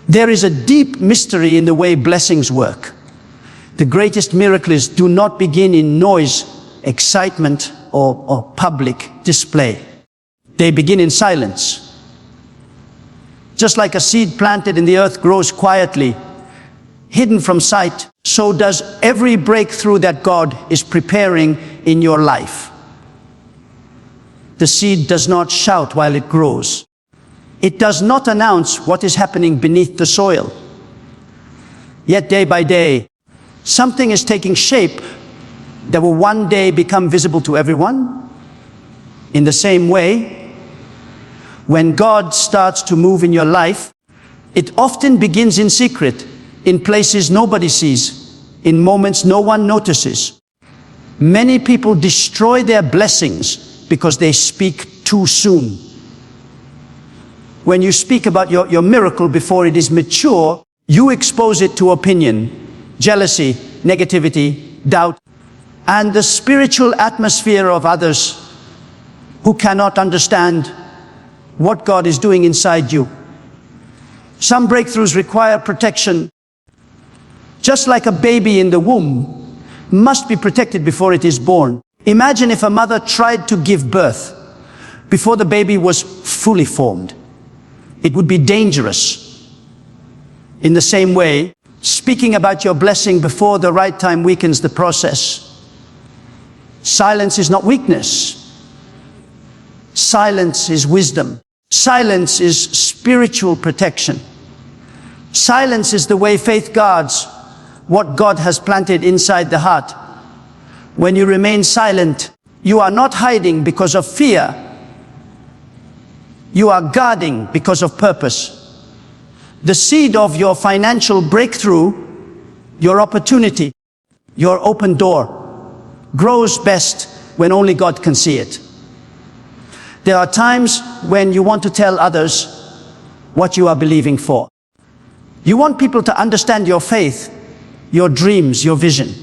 There is a deep mystery in the way blessings work. The greatest miracles do not begin in noise, excitement, or public display. They begin in silence. Just like a seed planted in the earth grows quietly, hidden from sight, so does every breakthrough that God is preparing in your life. The seed does not shout while it grows. It does not announce what is happening beneath the soil. Yet day by day, something is taking shape that will one day become visible to everyone. In the same way, when God starts to move in your life, it often begins in secret, in places nobody sees, in moments no one notices. Many people destroy their blessings because they speak too soon. When you speak about your miracle before it is mature, you expose it to opinion, jealousy, negativity, doubt, and the spiritual atmosphere of others who cannot understand what God is doing inside you. Some breakthroughs require protection. Just like a baby in the womb must be protected before it is born. Imagine if a mother tried to give birth before the baby was fully formed. It would be dangerous. In the same way, speaking about your blessing before the right time weakens the process. Silence is not weakness. Silence is wisdom. Silence is spiritual protection. Silence is the way faith guards what God has planted inside the heart. When you remain silent, you are not hiding because of fear. You are guarding because of purpose. The seed of your financial breakthrough, your opportunity, your open door, grows best when only God can see it. There are times when you want to tell others what you are believing for. You want people to understand your faith, your dreams, your vision.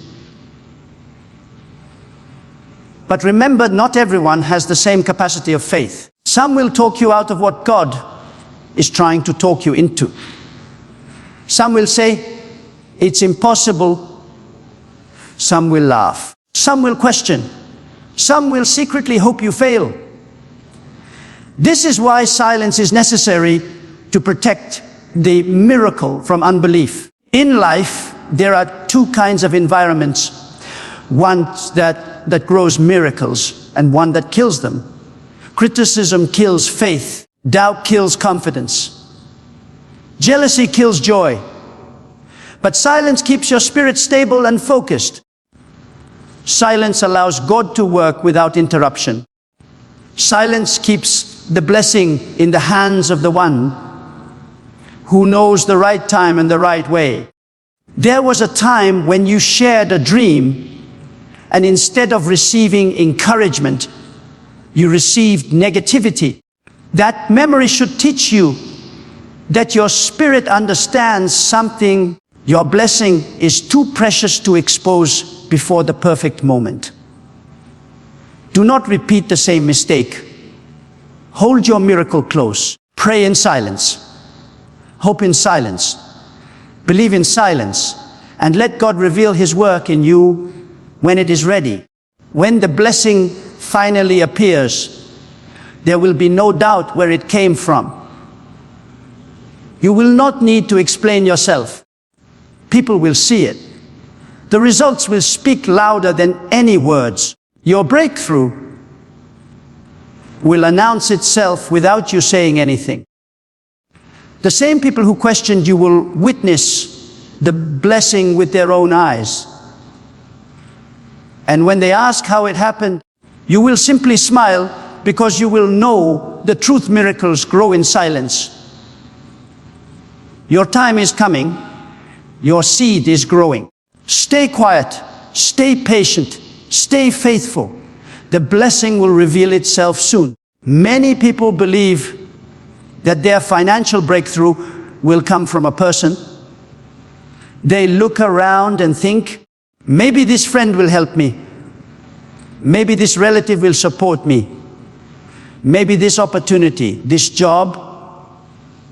But remember, not everyone has the same capacity of faith. Some will talk you out of what God is trying to talk you into. Some will say, it's impossible. Some will laugh. Some will question. Some will secretly hope you fail. This is why silence is necessary to protect the miracle from unbelief. In life, there are two kinds of environments. One that grows miracles and one that kills them. Criticism kills faith. Doubt kills confidence. Jealousy kills joy. But silence keeps your spirit stable and focused. Silence allows God to work without interruption. Silence keeps the blessing in the hands of the one who knows the right time and the right way. There was a time when you shared a dream, and instead of receiving encouragement, you received negativity. That memory should teach you that your spirit understands something. Your blessing is too precious to expose before the perfect moment. Do not repeat the same mistake. Hold your miracle close. Pray in silence. Hope in silence. Believe in silence. And let God reveal His work in you when it is ready. When the blessing finally appears, there will be no doubt where it came from. You will not need to explain yourself. People will see it. The results will speak louder than any words. Your breakthrough will announce itself without you saying anything. The same people who questioned you will witness the blessing with their own eyes. And when they ask how it happened, you will simply smile because you will know the truth. Miracles grow in silence. Your time is coming. Your seed is growing. Stay quiet. Stay patient. Stay faithful. The blessing will reveal itself soon. Many people believe that their financial breakthrough will come from a person. They look around and think, maybe this friend will help me. Maybe this relative will support me. Maybe this opportunity, this job,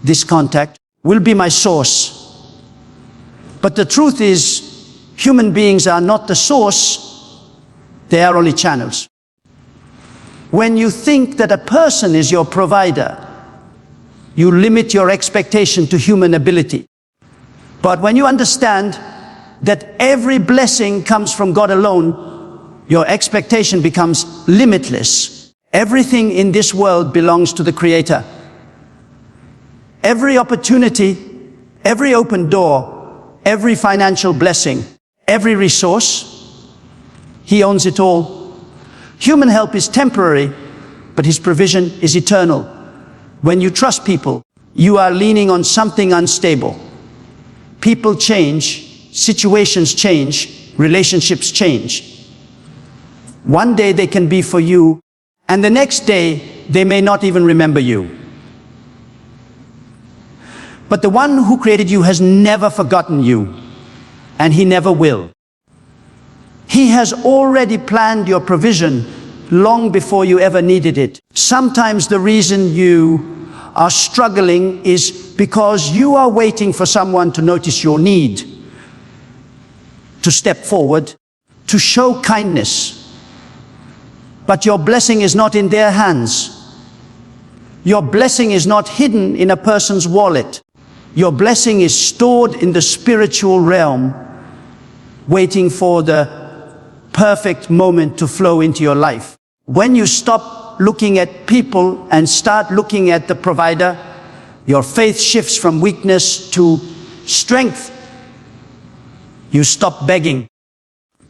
this contact. will be my source. But the truth is, human beings are not the source, they are only channels. When you think that a person is your provider, you limit your expectation to human ability. But when you understand that every blessing comes from God alone, your expectation becomes limitless. Everything in this world belongs to the Creator. Every opportunity, every open door, every financial blessing, every resource, He owns it all. Human help is temporary, but His provision is eternal. When you trust people, you are leaning on something unstable. People change, situations change, relationships change. One day they can be for you, and the next day they may not even remember you. But the one who created you has never forgotten you, and He never will. He has already planned your provision long before you ever needed it. Sometimes the reason you are struggling is because you are waiting for someone to notice your need, to step forward, to show kindness. But your blessing is not in their hands. Your blessing is not hidden in a person's wallet. Your blessing is stored in the spiritual realm, waiting for the perfect moment to flow into your life. When you stop looking at people and start looking at the provider, your faith shifts from weakness to strength. You stop begging.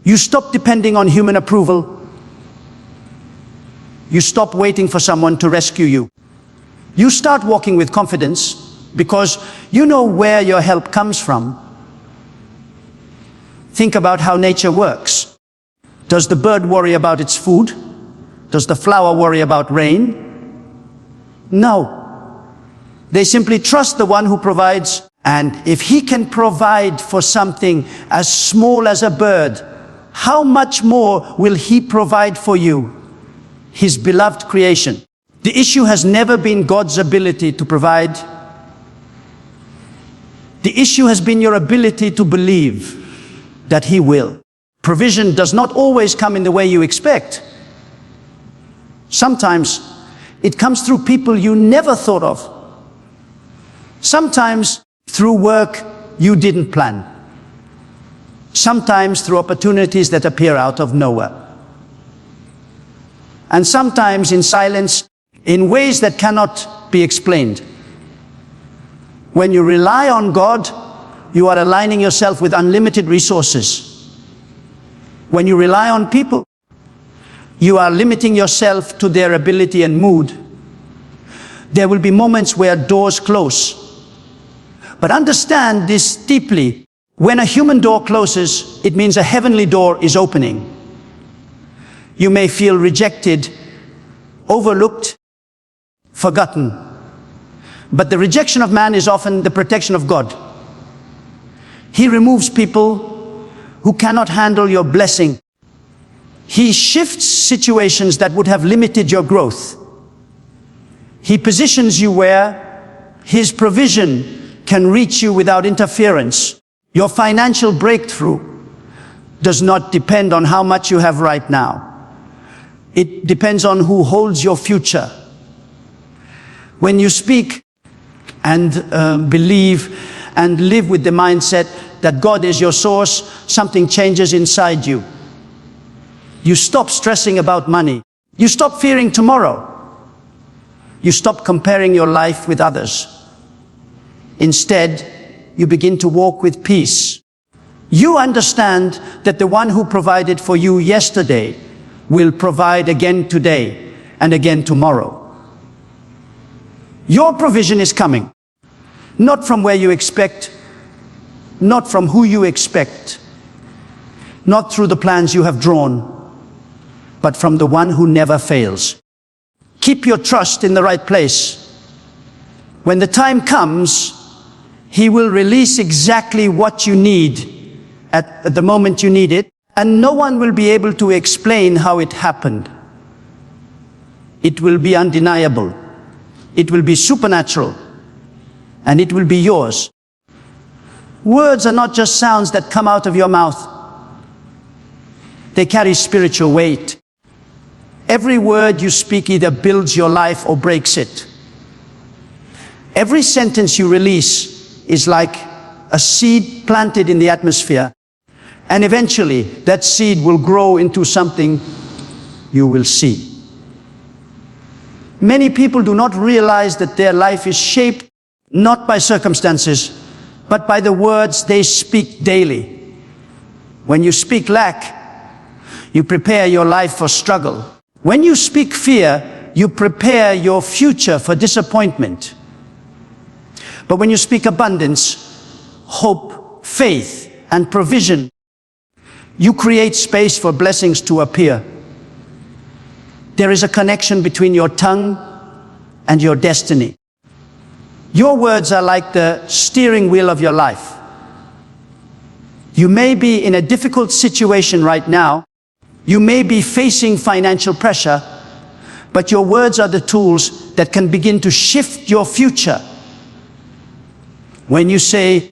You stop depending on human approval. You stop waiting for someone to rescue you. You start walking with confidence because you know where your help comes from. Think about how nature works. Does the bird worry about its food? Does the flower worry about rain? No. They simply trust the one who provides, and if He can provide for something as small as a bird, how much more will He provide for you, His beloved creation? The issue has never been God's ability to provide. The issue has been your ability to believe that He will. Provision does not always come in the way you expect. Sometimes it comes through people you never thought of. Sometimes through work you didn't plan. Sometimes through opportunities that appear out of nowhere. And sometimes in silence, in ways that cannot be explained. When you rely on God, you are aligning yourself with unlimited resources. When you rely on people, you are limiting yourself to their ability and mood. There will be moments where doors close. But understand this deeply. When a human door closes, it means a heavenly door is opening. You may feel rejected, overlooked, forgotten. But the rejection of man is often the protection of God. He removes people who cannot handle your blessing. He shifts situations that would have limited your growth. He positions you where His provision can reach you without interference. Your financial breakthrough does not depend on how much you have right now. It depends on who holds your future. When you speak and believe and live with the mindset that God is your source, something changes inside you. You stop stressing about money. You stop fearing tomorrow. You stop comparing your life with others. Instead, you begin to walk with peace. You understand that the one who provided for you yesterday will provide again today and again tomorrow. Your provision is coming, not from where you expect, not from who you expect, not through the plans you have drawn, but from the one who never fails. Keep your trust in the right place. When the time comes, He will release exactly what you need at the moment you need it, and no one will be able to explain how it happened. It will be undeniable. It will be supernatural. and it will be yours. Words are not just sounds that come out of your mouth. They carry spiritual weight. Every word you speak either builds your life or breaks it. Every sentence you release is like a seed planted in the atmosphere, and eventually that seed will grow into something you will see. Many people do not realize that their life is shaped not by circumstances, but by the words they speak daily. When you speak lack, you prepare your life for struggle. When you speak fear, you prepare your future for disappointment. But when you speak abundance, hope, faith, and provision, you create space for blessings to appear. There is a connection between your tongue and your destiny. Your words are like the steering wheel of your life. You may be in a difficult situation right now. You may be facing financial pressure, but your words are the tools that can begin to shift your future. When you say,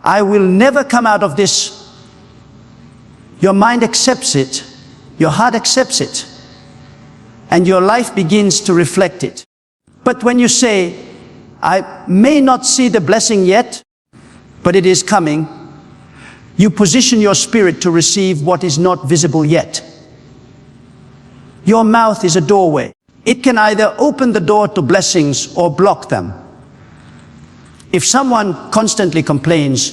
"I will never come out of this," your mind accepts it, your heart accepts it, and your life begins to reflect it. But when you say, "I may not see the blessing yet, but it is coming," you position your spirit to receive what is not visible yet. Your mouth is a doorway. It can either open the door to blessings or block them. If someone constantly complains,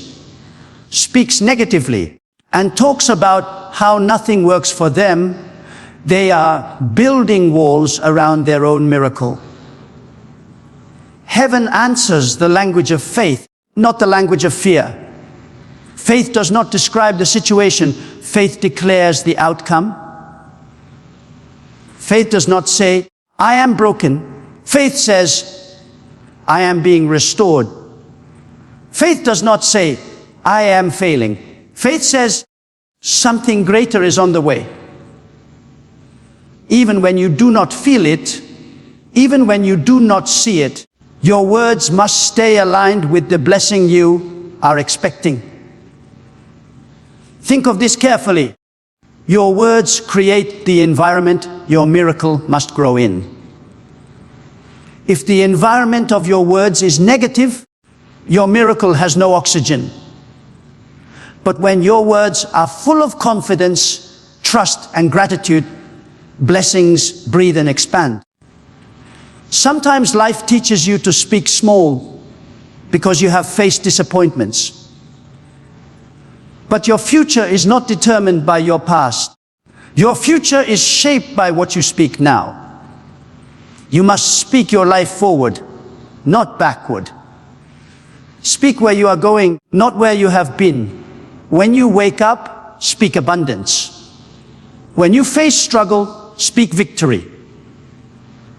speaks negatively, and talks about how nothing works for them, they are building walls around their own miracle. Heaven answers the language of faith, not the language of fear. Faith does not describe the situation. Faith declares the outcome. Faith does not say, "I am broken." Faith says, "I am being restored." Faith does not say, "I am failing." Faith says, "Something greater is on the way." Even when you do not feel it, even when you do not see it, your words must stay aligned with the blessing you are expecting. Think of this carefully. Your words create the environment your miracle must grow in. If the environment of your words is negative, your miracle has no oxygen. But when your words are full of confidence, trust, and gratitude, blessings breathe and expand. Sometimes life teaches you to speak small because you have faced disappointments. But your future is not determined by your past. Your future is shaped by what you speak now. You must speak your life forward, not backward. Speak where you are going, not where you have been. When you wake up, speak abundance. When you face struggle, speak victory.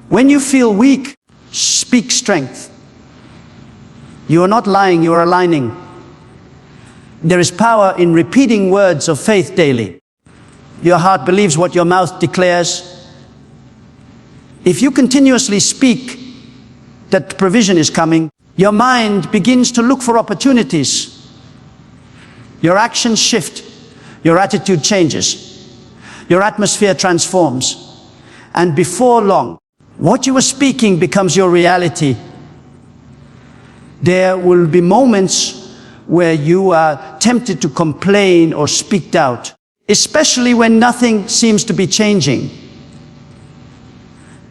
When you feel weak, speak strength. You are not lying, you are aligning. There is power in repeating words of faith daily. Your heart believes what your mouth declares. If you continuously speak that provision is coming, your mind begins to look for opportunities. Your actions shift, your attitude changes, your atmosphere transforms, and before long, what you were speaking becomes your reality. There will be moments where you are tempted to complain or speak out, especially when nothing seems to be changing.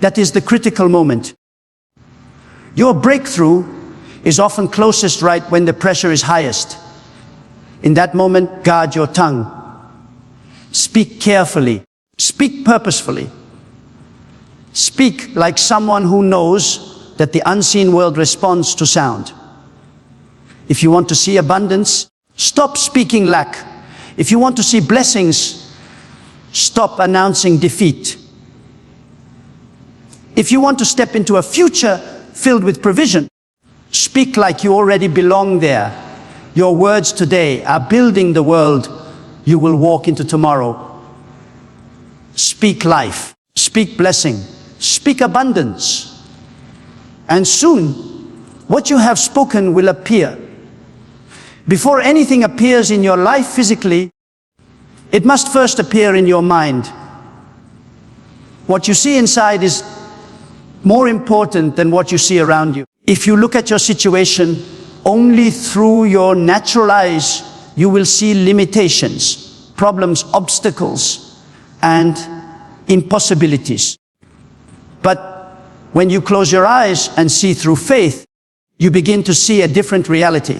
That is the critical moment. Your breakthrough is often closest right when the pressure is highest. In that moment, guard your tongue. Speak carefully. Speak purposefully. Speak like someone who knows that the unseen world responds to sound. If you want to see abundance, stop speaking lack. If you want to see blessings, stop announcing defeat. If you want to step into a future filled with provision, speak like you already belong there. Your words today are building the world you will walk into tomorrow. Speak life, speak blessing, speak abundance. And soon, What you have spoken will appear. Before anything appears in your life physically, it must first appear in your mind. What you see inside is more important than what you see around you. If you look at your situation only through your natural eyes, you will see limitations, problems, obstacles, and impossibilities. But when you close your eyes and see through faith, you begin to see a different reality.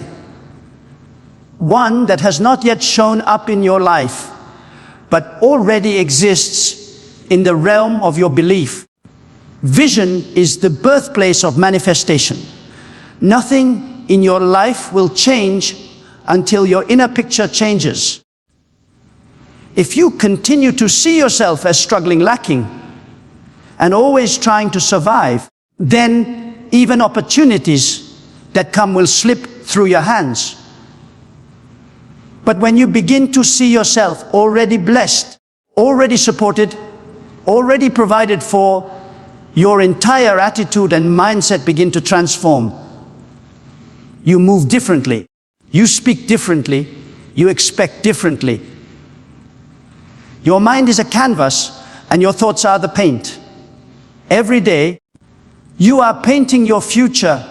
One that has not yet shown up in your life, but already exists in the realm of your belief. Vision is the birthplace of manifestation. Nothing in your life will change until your inner picture changes. If you continue to see yourself as struggling, lacking, and always trying to survive, then even opportunities that come will slip through your hands. But when you begin to see yourself already blessed, already supported, already provided for, your entire attitude and mindset begin to transform. You move differently, you speak differently, you expect differently. Your mind is a canvas and your thoughts are the paint. Every day, you are painting your future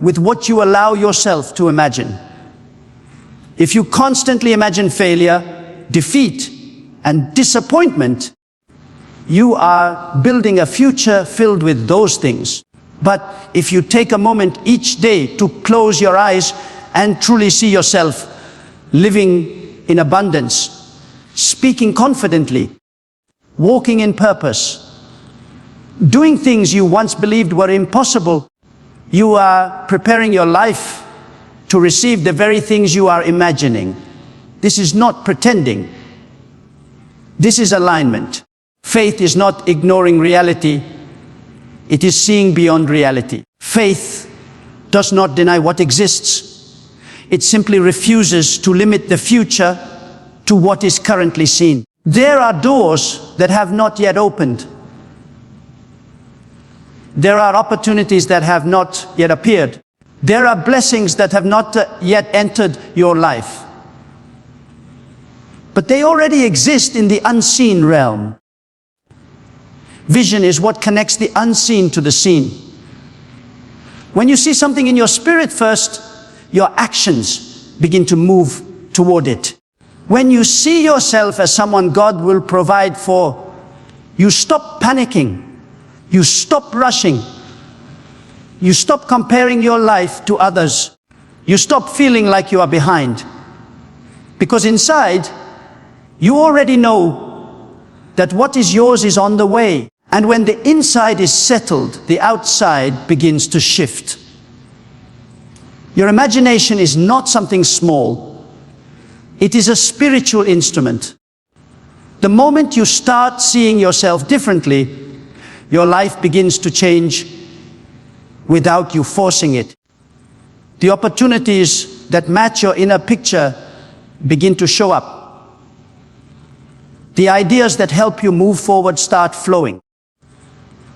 with what you allow yourself to imagine. If you constantly imagine failure, defeat, and disappointment, you are building a future filled with those things. But if you take a moment each day to close your eyes and truly see yourself living in abundance, speaking confidently, walking in purpose, doing things you once believed were impossible, you are preparing your life to receive the very things you are imagining. This is not pretending. This is alignment. Faith is not ignoring reality. It is seeing beyond reality. Faith does not deny what exists. It simply refuses to limit the future to what is currently seen. There are doors that have not yet opened. There are opportunities that have not yet appeared. There are blessings that have not yet entered your life. But they already exist in the unseen realm. Vision is what connects the unseen to the seen. When you see something in your spirit first, your actions begin to move toward it. When you see yourself as someone God will provide for, you stop panicking. You stop rushing. You stop comparing your life to others. You stop feeling like you are behind. Because inside, you already know that what is yours is on the way. And when the inside is settled, the outside begins to shift. Your imagination is not something small. It is a spiritual instrument. The moment you start seeing yourself differently, your life begins to change without you forcing it. The opportunities that match your inner picture begin to show up. The ideas that help you move forward start flowing.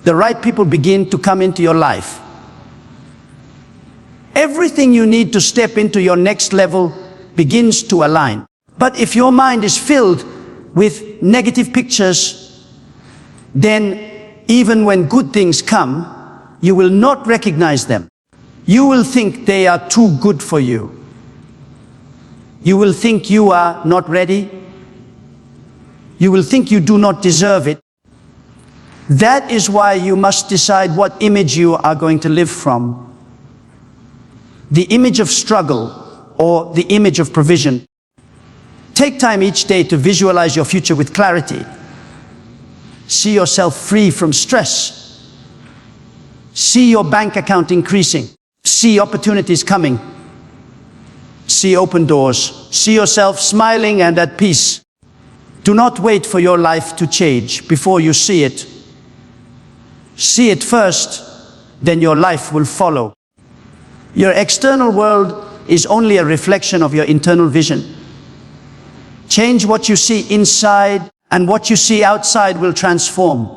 The right people begin to come into your life. Everything you need to step into your next level begins to align. But if your mind is filled with negative pictures, then even when good things come, you will not recognize them. You will think they are too good for you. You will think you are not ready. You will think you do not deserve it. That is why you must decide what image you are going to live from. The image of struggle or the image of provision. Take time each day to visualize your future with clarity. See yourself free from stress. See your bank account increasing. See opportunities coming. See open doors. See yourself smiling and at peace. Do not wait for your life to change before you see it. See it first, then your life will follow. Your external world is only a reflection of your internal vision. Change what you see inside, and what you see outside will transform.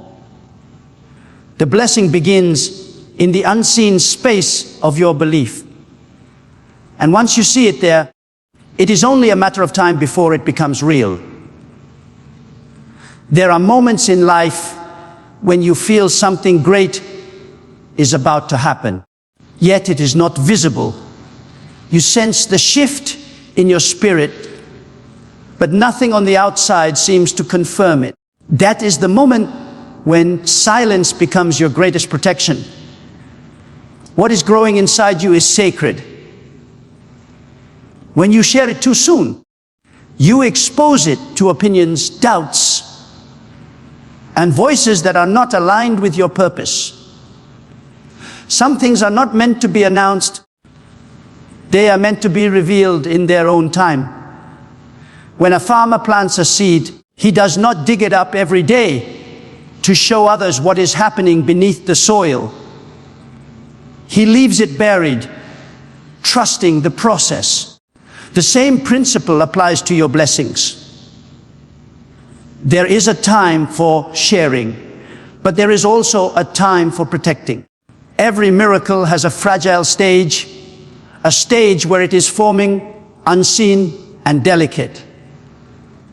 The blessing begins in the unseen space of your belief. And once you see it there, it is only a matter of time before it becomes real. There are moments in life when you feel something great is about to happen, yet it is not visible. You sense the shift in your spirit, but nothing on the outside seems to confirm it. That is the moment when silence becomes your greatest protection. What is growing inside you is sacred. When you share it too soon, you expose it to opinions, doubts, and voices that are not aligned with your purpose. Some things are not meant to be announced. They are meant to be revealed in their own time. When a farmer plants a seed, he does not dig it up every day to show others what is happening beneath the soil. He leaves it buried, trusting the process. The same principle applies to your blessings. There is a time for sharing, but there is also a time for protecting. Every miracle has a fragile stage, a stage where it is forming, unseen and delicate.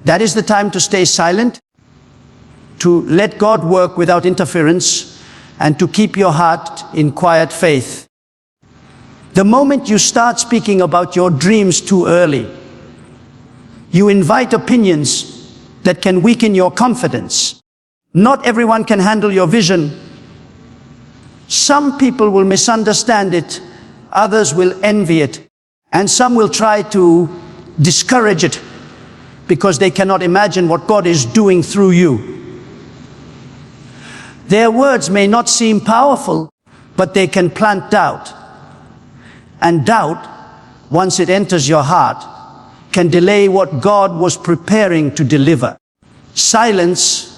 That is the time to stay silent, to let God work without interference, and to keep your heart in quiet faith. The moment you start speaking about your dreams too early, you invite opinions that can weaken your confidence. Not everyone can handle your vision. Some people will misunderstand it, others will envy it, and some will try to discourage it because they cannot imagine what God is doing through you. Their words may not seem powerful, but they can plant doubt. And doubt, once it enters your heart, can delay what God was preparing to deliver. Silence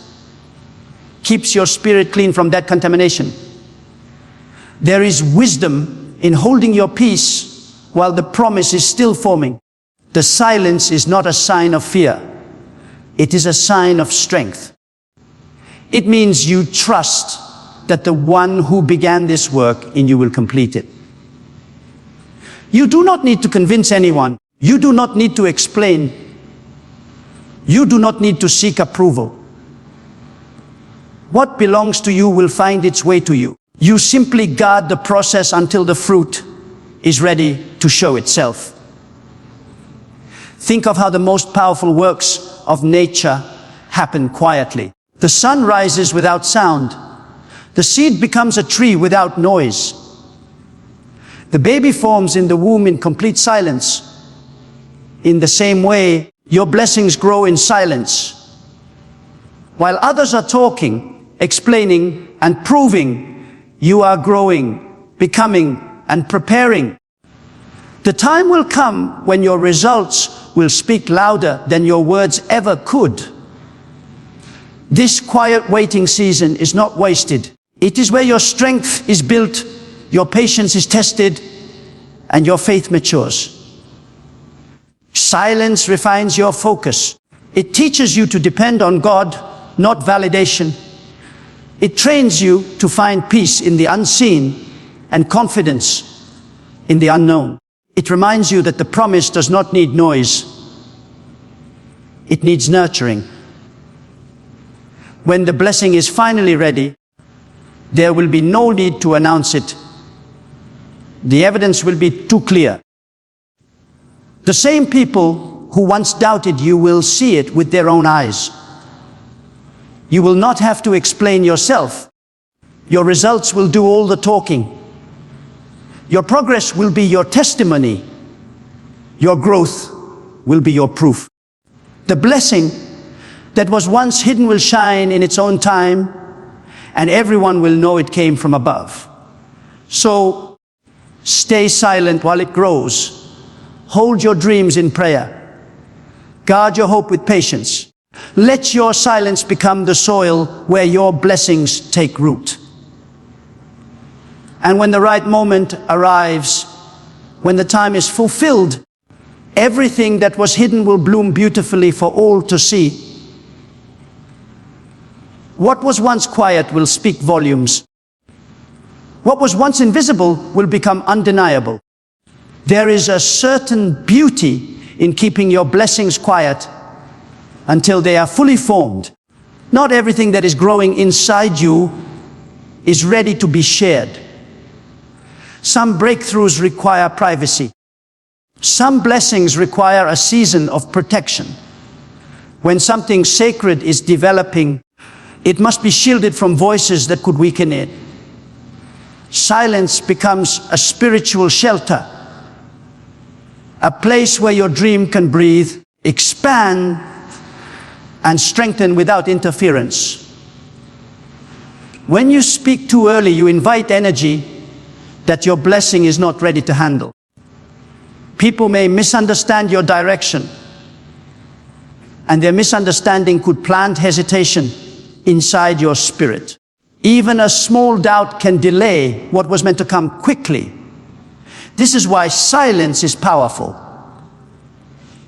keeps your spirit clean from that contamination. There is wisdom in holding your peace while the promise is still forming. The silence is not a sign of fear. It is a sign of strength. It means you trust that the one who began this work in you will complete it. You do not need to convince anyone. You do not need to explain. You do not need to seek approval. What belongs to you will find its way to you. You simply guard the process until the fruit is ready to show itself. Think of how the most powerful works of nature happen quietly. The sun rises without sound. The seed becomes a tree without noise. The baby forms in the womb in complete silence. In the same way, your blessings grow in silence. While others are talking, explaining, and proving, you are growing, becoming, and preparing. The time will come when your results will speak louder than your words ever could. This quiet waiting season is not wasted. It is where your strength is built, your patience is tested, and your faith matures. Silence refines your focus. It teaches you to depend on God, not validation. It trains you to find peace in the unseen and confidence in the unknown. It reminds you that the promise does not need noise. It needs nurturing. When the blessing is finally ready, there will be no need to announce it. The evidence will be too clear. The same people who once doubted you will see it with their own eyes. You will not have to explain yourself. Your results will do all the talking. Your progress will be your testimony. Your growth will be your proof. The blessing that was once hidden will shine in its own time, and everyone will know it came from above. So, stay silent while it grows. Hold your dreams in prayer. Guard your hope with patience. Let your silence become the soil where your blessings take root. And when the right moment arrives, when the time is fulfilled, everything that was hidden will bloom beautifully for all to see. What was once quiet will speak volumes. What was once invisible will become undeniable. There is a certain beauty in keeping your blessings quiet until they are fully formed. Not everything that is growing inside you is ready to be shared. Some breakthroughs require privacy. Some blessings require a season of protection. When something sacred is developing, it must be shielded from voices that could weaken it. Silence becomes a spiritual shelter, a place where your dream can breathe, expand, and strengthen without interference. When you speak too early, you invite energy that your blessing is not ready to handle. People may misunderstand your direction, and their misunderstanding could plant hesitation inside your spirit. Even a small doubt can delay what was meant to come quickly. This is why silence is powerful.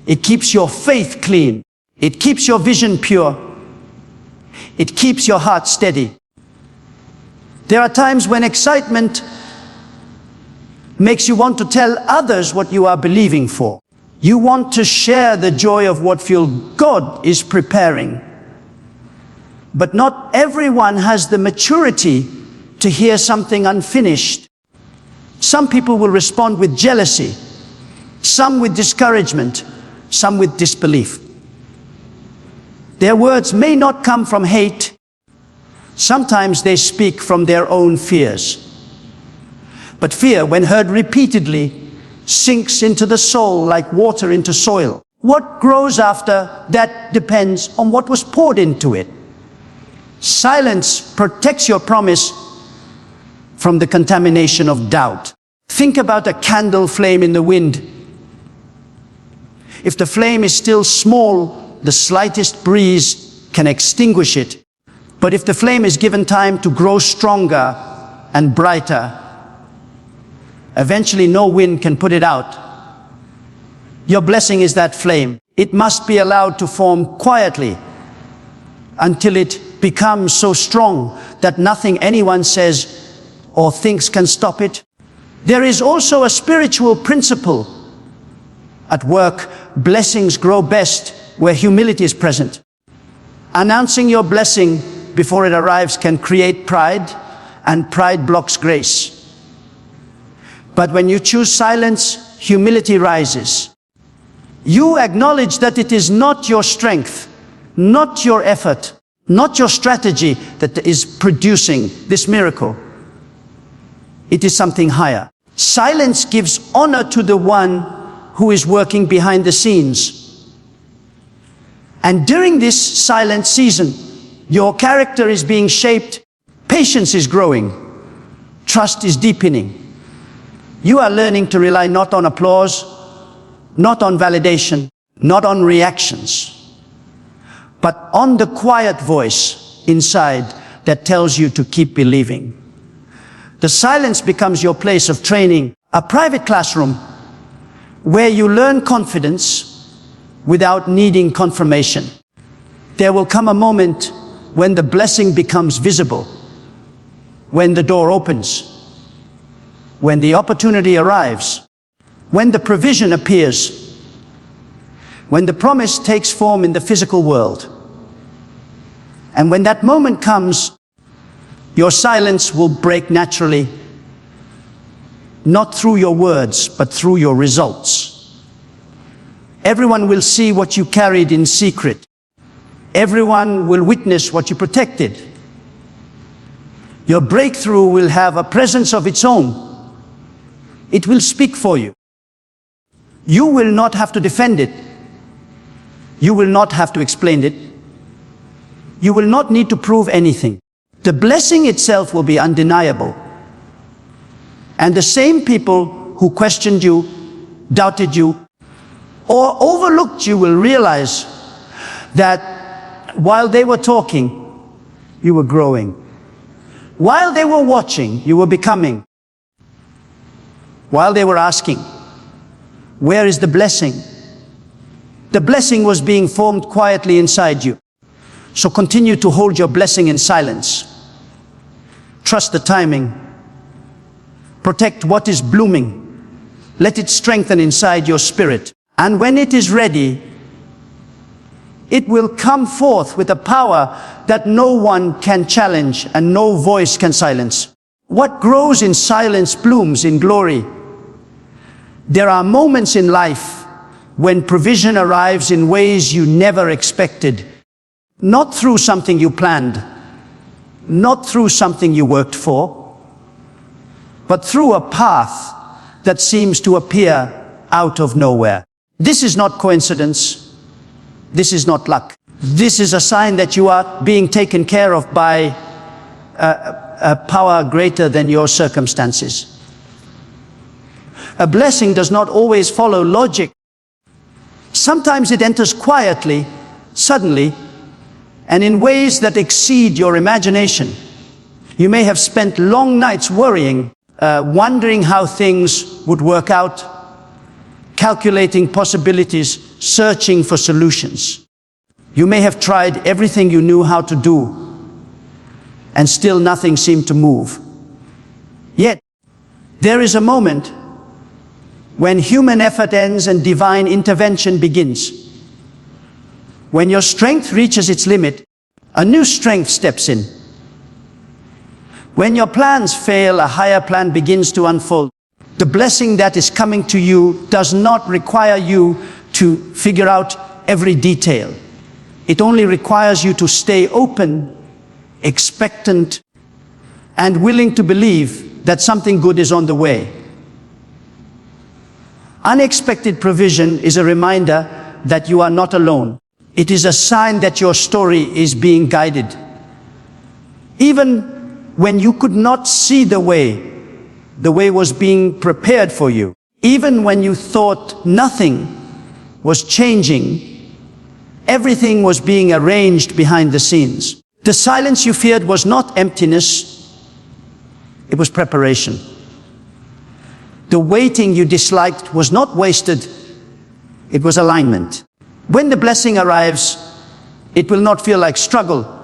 It keeps your faith clean. It keeps your vision pure. It keeps your heart steady. There are times when excitement makes you want to tell others what you are believing for. You want to share the joy of what God is preparing. But not everyone has the maturity to hear something unfinished. Some people will respond with jealousy, some with discouragement, some with disbelief. Their words may not come from hate. Sometimes they speak from their own fears. But fear, when heard repeatedly, sinks into the soul like water into soil. What grows after that depends on what was poured into it. Silence protects your promise from the contamination of doubt. Think about a candle flame in the wind. If the flame is still small, the slightest breeze can extinguish it. But if the flame is given time to grow stronger and brighter, eventually no wind can put it out. Your blessing is that flame. It must be allowed to form quietly until it becomes so strong that nothing anyone says or thinks can stop it. There is also a spiritual principle at work. Blessings grow best where humility is present. Announcing your blessing before it arrives can create pride, and pride blocks grace. But when you choose silence, humility rises. You acknowledge that it is not your strength, not your effort, not your strategy that is producing this miracle. It is something higher. Silence gives honor to the one who is working behind the scenes. And during this silent season, your character is being shaped, patience is growing, trust is deepening. You are learning to rely not on applause, not on validation, not on reactions, but on the quiet voice inside that tells you to keep believing. The silence becomes your place of training, a private classroom where you learn confidence without needing confirmation. There will come a moment when the blessing becomes visible, when the door opens, when the opportunity arrives, when the provision appears, when the promise takes form in the physical world. And when that moment comes, your silence will break naturally, not through your words, but through your results. Everyone will see what you carried in secret. Everyone will witness what you protected. Your breakthrough will have a presence of its own. It will speak for you. You will not have to defend it. You will not have to explain it. You will not need to prove anything. The blessing itself will be undeniable. And the same people who questioned you, doubted you, or overlooked you will realize that while they were talking, you were growing. While they were watching, you were becoming. While they were asking, where is the blessing? The blessing was being formed quietly inside you. So continue to hold your blessing in silence. Trust the timing. Protect what is blooming. Let it strengthen inside your spirit. And when it is ready, it will come forth with a power that no one can challenge and no voice can silence. What grows in silence blooms in glory. There are moments in life when provision arrives in ways you never expected. Not through something you planned, not through something you worked for, but through a path that seems to appear out of nowhere. This is not coincidence. This is not luck. This is a sign that you are being taken care of by a power greater than your circumstances. A blessing does not always follow logic. Sometimes it enters quietly, suddenly, and in ways that exceed your imagination. You may have spent long nights worrying, wondering how things would work out, calculating possibilities, searching for solutions. You may have tried everything you knew how to do, and still nothing seemed to move. Yet, there is a moment when human effort ends and divine intervention begins. When your strength reaches its limit, a new strength steps in. When your plans fail, a higher plan begins to unfold. The blessing that is coming to you does not require you to figure out every detail. It only requires you to stay open, expectant, and willing to believe that something good is on the way. Unexpected provision is a reminder that you are not alone. It is a sign that your story is being guided. Even when you could not see the way was being prepared for you. Even when you thought nothing was changing, everything was being arranged behind the scenes. The silence you feared was not emptiness, it was preparation. The waiting you disliked was not wasted, it was alignment. When the blessing arrives, it will not feel like struggle,